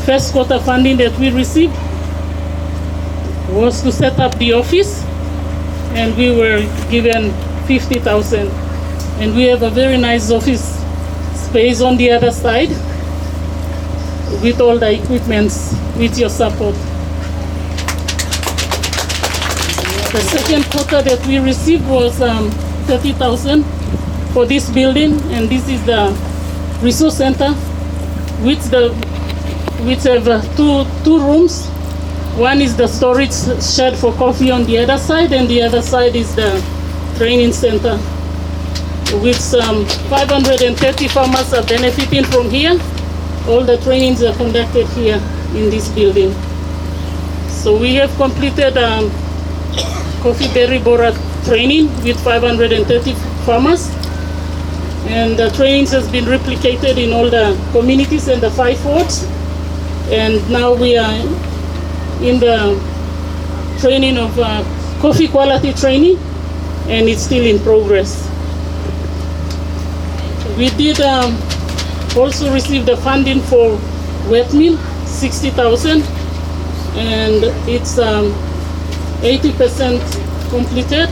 first quarter funding that we received was to set up the office, and we were given 50,000. And we have a very nice office space on the other side with all the equipments with your support. The second quarter that we received was 30,000 for this building, and this is the resource center, which have two rooms. One is the storage shed for coffee on the other side, and the other side is the training center, which 530 farmers are benefiting from here. All the trainings are conducted here in this building. So we have completed coffee berry borer training with 530 farmers, and the trainings has been replicated in all the communities and the 5 wards. And now we are in the training of coffee quality training, and it's still in progress. We did also receive the funding for wet mill, 60,000, and it's 80% completed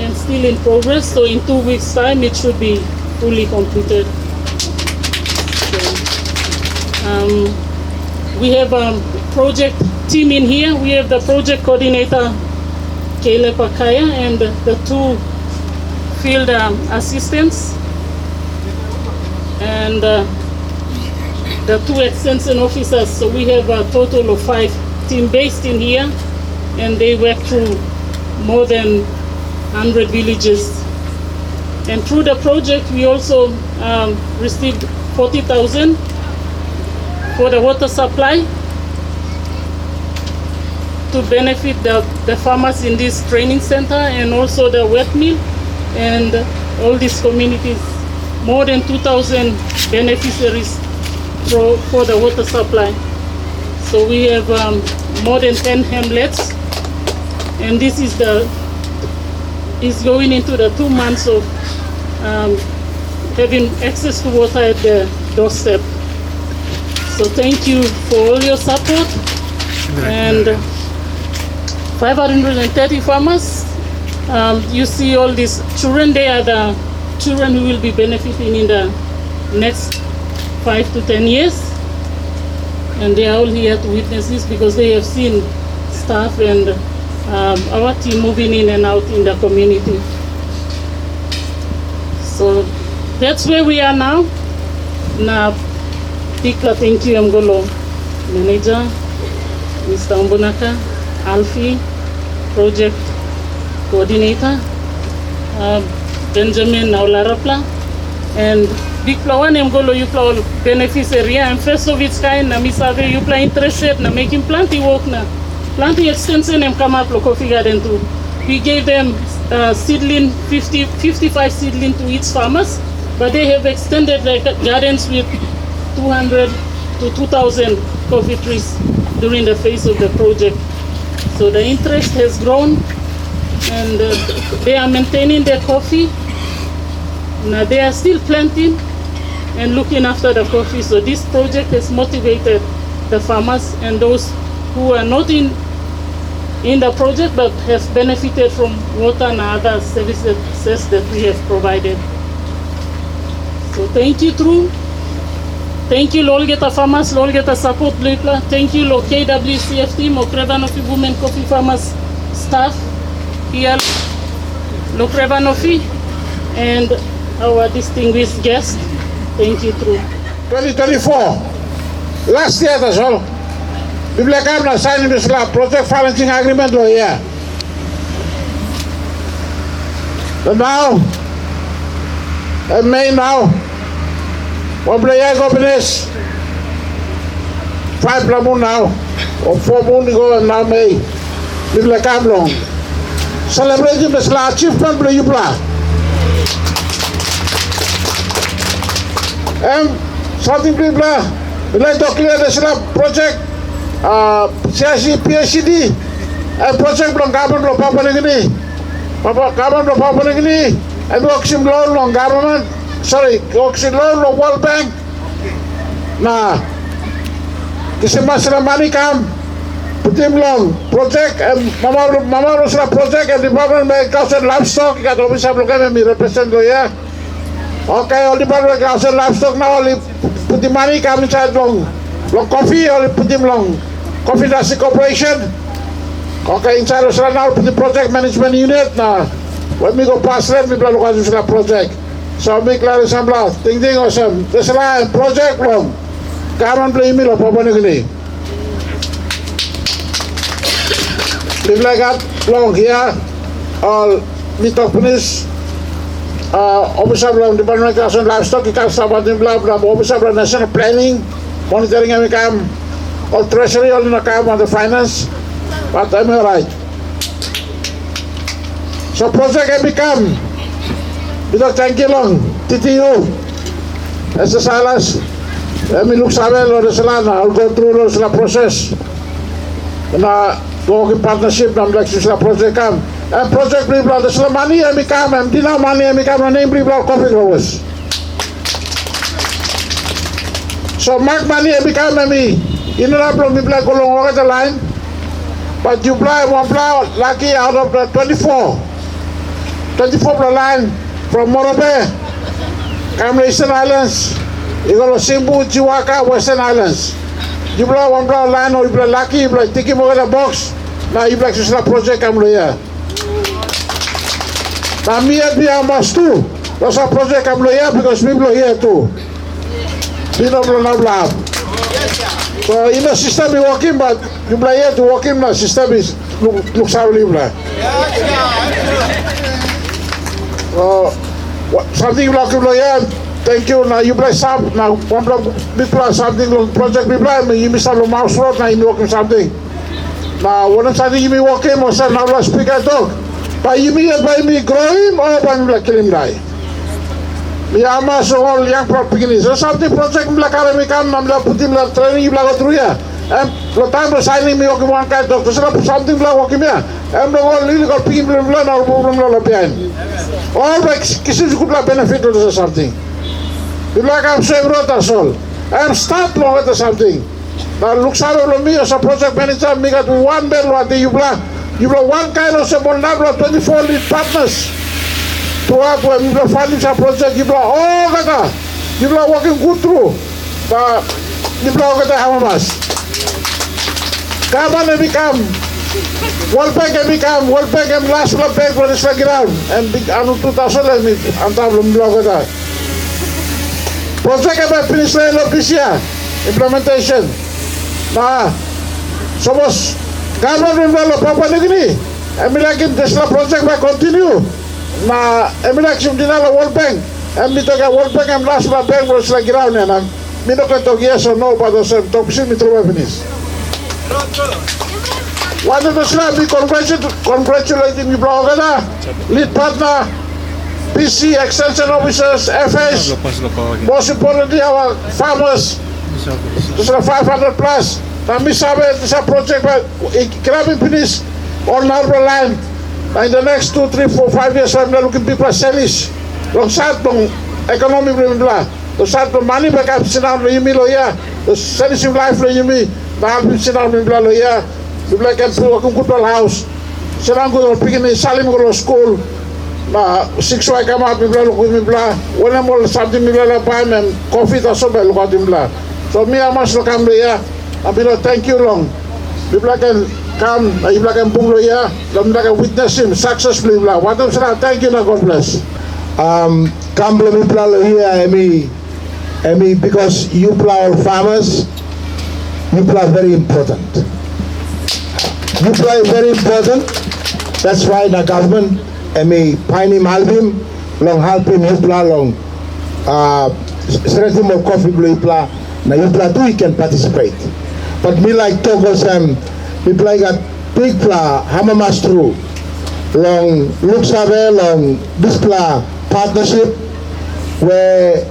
and still in progress. So in 2 weeks' time, it should be fully completed. So, we have a project team in here. We have the project coordinator, Kayla Pakaya, and the 2 field assistants, and the 2 extension officers. So we have a total of 5 team based in here, and they work through more than 100 villages. And through the project, we also received 40,000 for the water supply to benefit the farmers in this training center, and also the wet mill and all these communities. More than 2,000 beneficiaries for the water supply. So we have more than 10 hamlets, and this is going into the 2 months of having access to water at the doorstep. So thank you for all your support. And 530 farmers. You see all these children, they are the children who will be benefiting in the next 5 to 10 years. And they are all here to witness this because they have seen staff and our team moving in and out in the community. So that's where we are now. Na Tikla, thank you, Mgolo Manager, Mr. Mbunaka, Alfie, Project Coordinator, Benjamin Naularapla, and Big Flower Mgolo Yupla beneficiary, and first of its kind, na Misave Yupla interested na making planting work na planting extension and come up coffee garden too. We gave them seedling, 55 seedling to each farmers, but they have extended their gardens with 200 to 2,000 coffee trees during the phase of the project. So the interest has grown, and they are maintaining their coffee. Now they are still planting and looking after the coffee. So this project has motivated the farmers and those who are not in the project but have benefited from water and other services that we have provided. So thank you, True. Thank you, Lolgeta farmers, Lolgeta support, Blipla. Thank you, KWCF team, Krevanofi Women Coffee Farmers staff here, Krevanofi, and our distinguished guest. Thank you, True. 2024, last year as well. We have signed this project financing agreement here. But now, in May now, one player companies, 5 moon now, or 4 moon ago and now May. We have long. Celebrating this achievement play you play. And something people we like to clear this project. CICL, PNG, and project from government of Papua New Guinea. Government of Papua New Guinea, and Oxim loan on government, Oxim loan on World Bank. Nah, Kasi mas sila money kam. Putim long project mama sila project and Department of Agriculture and Livestock. Ikat office of kami mi represent lo ya. Okay, all Department of Agriculture and Livestock na only putim money kam inside long coffee only putim long coffee industry corporation. Okay, inside sila now putim project management unit na. When we go past them, we plan sila project. So mi klaro sambla ting osam. Sila project long. Kaman play mi lo Papua New Guinea. We've like that long here, all meet of police, officer of Department of Agriculture and Livestock, officer of National Planning, monitoring and become all treasury, all in the camp on the finance, but I'm alright. So project can become, without thank you long, TTU, as the salas, let me look Samuel or the Salana, I'll go through the process. Working partnership nam like sila project kam and project beli belah sila money yang mikam and dina money yang mikam na name beli belah coffee growers. So mark money yang mikam nami inilah belum beli belah golong orang the line, but you belah one belah lucky out of the 24 belah line from Morobe, kam Eastern Highlands, igalo Simbu, Jiwaka, Western Highlands. You belah one belah line or you belah lucky, you belah tiki mo the box. Na iblak sila project kam lo ya. Na miat biya mas tu. Sa project kam lo ya because we blow here too. Dino blow na blab. So in the system is working, but you blow here to working na system is look savvy bla. Something block blow ya. Thank you. Na you blow sub na one block big plus something project big blow. You miss a mouse road na you working something. Now, when I'm saying you walk him or say now let's speak a dog. By you me grow him or by me kill him die. Me ama so all young beginners. So something project me like me come na put him like training like through here. And the time was signing me okay one kind doctor. So something like walking here. And the all really got people learn or problem la behind. All like kisses could like benefit or something. You like I'm saying wrote us all. I'm start long at something. Now look at me as a project manager, me got one bell what you block one kind of someone now 24 lead partners to work when you block funding a project, you block all that you block working good through but you block the hamamas. Come on and become World Bank and last World Bank when it's like ground and big anno 2000 and tablo block that. Project about finish line of this year, implementation. Nah, somos government of Papua New Guinea. Emilakin Tesla project will continue. Nah, emilakin dinala World Bank. Emitoga World Bank and last World Bank was like ground na. Mino can talk yes or no, but also talk si mitro finish. One of the slab we congratulating you blogger na, lead partner, PC extension officers, FS. Most importantly, our farmers. This is 500 plus. Now, me sabe this project, but grabbing finish on our land. In the next 2, 3, 4, 5 years, I'm looking people sellish. Long side long economic blah. The side long money back up sit down you me lawyer. The sellish life you me. Now I'm sit down blah lawyer. You like and working good house. Sit down go picking salim go to school. Now 6 I come out blah look with me blah. When I'm all something me blah buy and coffee or so look at him blah. So me I must come here. I mean thank you long. People can come, people can boom here. People can witness him successfully blah. What I'm saying, thank you, God bless. Come people here, Emi, because you are farmers. You are very important. You are very important. That's why the government, Piney Malvim, long helping you long. Strengthen more coffee blue pla. Now you too you can participate. But me like Togo Sam, people like a big pla, hamamas through. Long Luxave, long this pla partnership where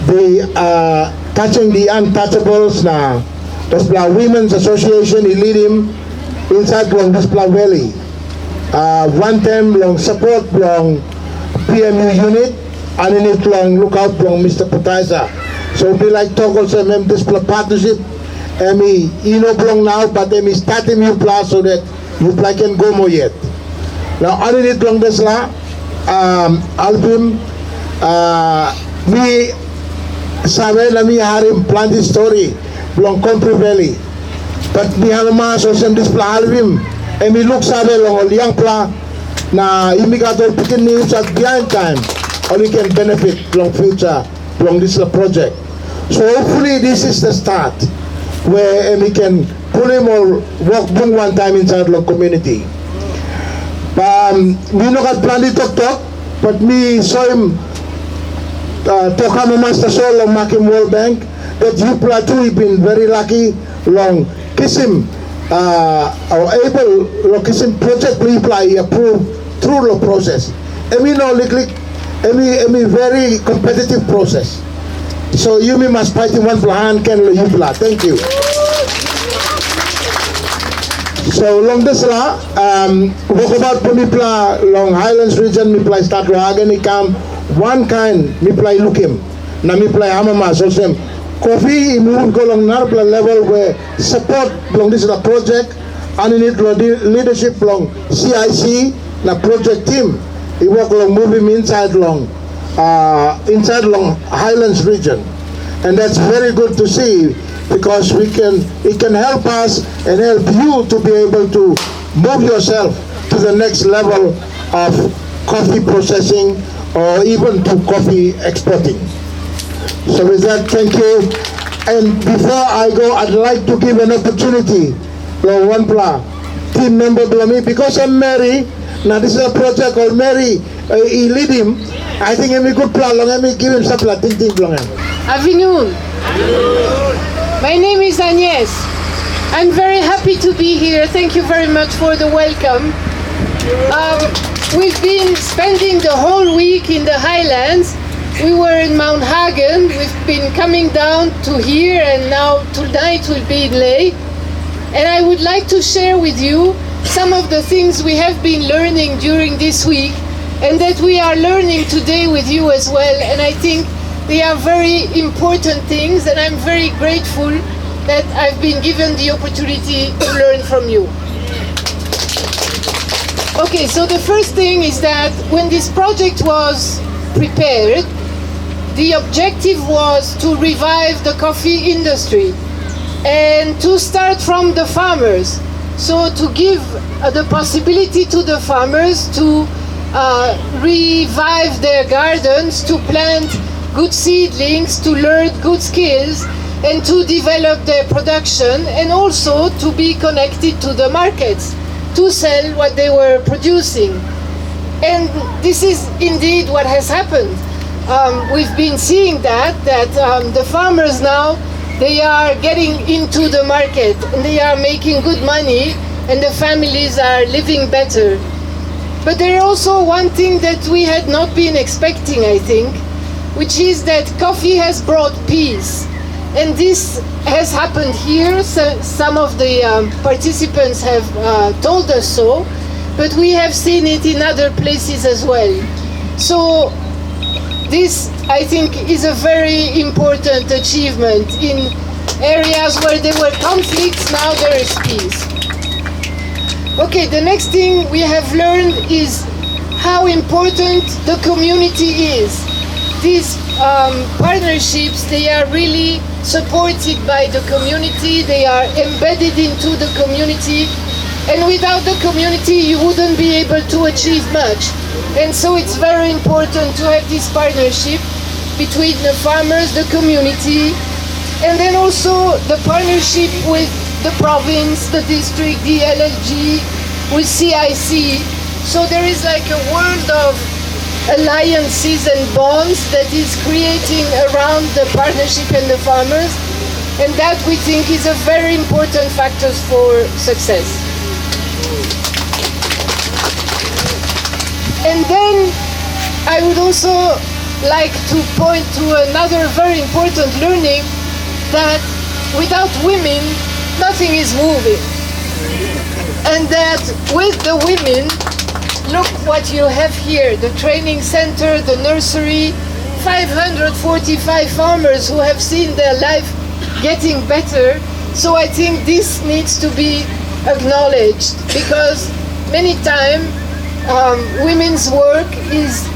they are touching the untouchables now. This pla Women's Association, he lead him inside long this pla valley. One time long support long PMU unit. And in it long look out long Mr. Potaiza. So we like Toggle Sam this partnership emi ino belong now, but emi starting you pla so that you pla can go more yet. Now, other than belong this la, album, mi sabe la mi harim planting story belong Kompri Valley, but mi halama so sem this pla album, emi look sabe long liang pla na imigator pikin news at behind time, or you can benefit long future from this project. So hopefully this is the start where we can pull him or walk boom one time inside the community. We no got planned to talk, but me saw him talk on master soul on Makim World Bank that you plateau been very lucky long kiss him or able to kiss him project reply approved through the process. And we know like very competitive process. So you must fight in one plan, can you plan? Thank you. So long this la, walk about Pumipla, long Highlands region, me play start Ragan, he come one kind, me play look him. Na me play Hamama, so same. Coffee, move go long Narpla level where support long this la project, and in it leadership long CIC, na project team. He work long moving inside long Highlands region, and that's very good to see because it can help us and help you to be able to move yourself to the next level of coffee processing or even to coffee exporting. So with that, thank you. And before I go, I'd like to give an opportunity to one team member below me because I'm Mary. Now this is a project called Mary. He lead him. I think I'm a good plan. Let me give him some ting ting long. Afternoon. My name is Agnes. I'm very happy to be here. Thank you very much for the welcome. We've been spending the whole week in the Highlands. We were in Mount Hagen. We've been coming down to here, and now tonight we'll be in Ley. And I would like to share with you some of the things we have been learning during this week and that we are learning today with you as well. And I think they are very important things, and I'm very grateful that I've been given the opportunity to learn from you. Okay, so the first thing is that when this project was prepared, the objective was to revive the coffee industry and to start from the farmers. So to give the possibility to the farmers to revive their gardens, to plant good seedlings, to learn good skills, and to develop their production, and also to be connected to the markets, to sell what they were producing. And this is indeed what has happened. We've been seeing that the farmers now, they are getting into the market and they are making good money and the families are living better. But there is also one thing that we had not been expecting, I think, which is that coffee has brought peace. And this has happened here. So some of the participants have told us so, but we have seen it in other places as well. So this, I think, is a very important achievement. In areas where there were conflicts, now there is peace. Okay, the next thing we have learned is how important the community is. These partnerships, they are really supported by the community, they are embedded into the community, and without the community you wouldn't be able to achieve much. And so it's very important to have this partnership between the farmers, the community, and then also the partnership with the province, the district, the LLG, with CIC. So there is like a world of alliances and bonds that is creating around the partnership and the farmers, and that we think is a very important factor for success. And then I would also like to point to another very important learning, that without women nothing is moving, and that with the women, look what you have here, the training center, the nursery, 545 farmers who have seen their life getting better So I think this needs to be acknowledged, because many times women's work is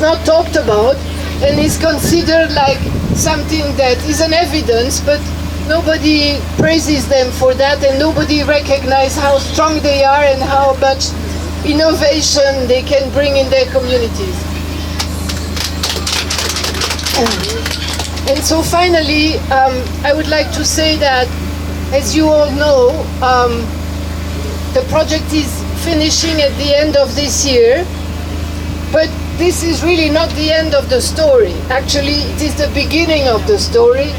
not talked about and is considered like something that is an evidence, but nobody praises them for that, and nobody recognizes how strong they are and how much innovation they can bring in their communities. And so finally, I would like to say that, as you all know, the project is finishing at the end of this year, but this is really not the end of the story. Actually, it is the beginning of the story,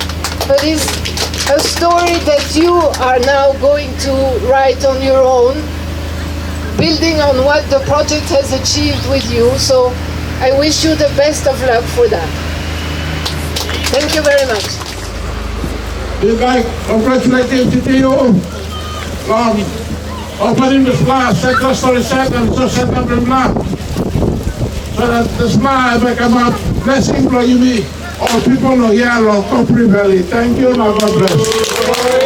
but it's a story that you are now going to write on your own, building on what the project has achieved with you. So I wish you the best of luck for that. Thank you very much. We'd like to congratulate TTU on opening the spa, sector story set and social blah. So that the spa become a blessing for you, all people of here, Kompri Valley. Thank you, and God bless.